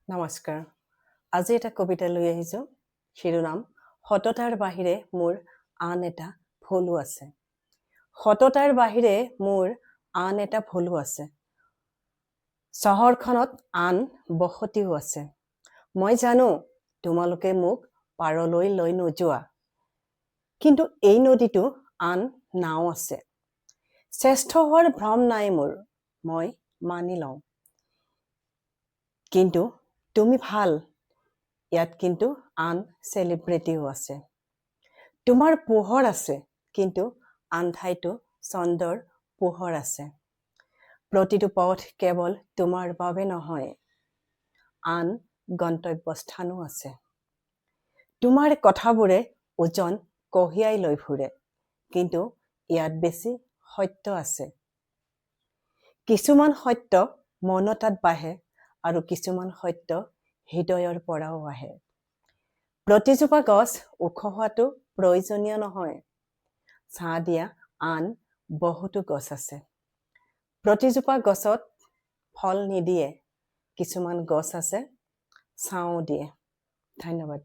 নমস্কাৰ। আজি এটা কবিতা লৈ আহিছোঁ। শিৰোনাম সততাৰ বাহিৰে মোৰ আন এটা ভুলো আছে। সততাৰ বাহিৰে মোৰ আন এটা ভুলো আছে। চহৰখনত আন বসতিও আছে। মই জানো তোমালোকে মোক পাৰলৈ লৈ নোযোৱা, কিন্তু এই নদীটো আন নাও আছে। শ্ৰেষ্ঠ হোৱাৰ ভ্ৰম নাই মোৰ, মই মানি লওঁ। কিন্তু তুমি ভাল, ইয়াত কিন্তু আন চেলিব্ৰিটিও আছে। তোমাৰ পোহৰ আছে, কিন্তু আন ঠাইতো চন্দ্ৰৰ পোহৰ আছে। প্ৰতিটো পথ কেৱল তোমাৰ বাবে নহয়, আন গন্তব্যস্থানো আছে। তোমাৰ কথাবোৰে ওজন কঢ়িয়াই লৈ ফুৰে, কিন্তু ইয়াত বেছি সত্য আছে। কিছুমান সত্য মৌনতাত বাঢ়ে আৰু কিছুমান সত্য হৃদয়ৰ পৰাও আহে। প্ৰতিজোপা গছ ওখ হোৱাটো প্ৰয়োজনীয় নহয়, ছাঁ দিয়া আন বহুতো গছ আছে। প্ৰতিজোপা গছত ফল নিদিয়ে, কিছুমান গছ আছে ছাঁও দিয়ে। ধন্যবাদ।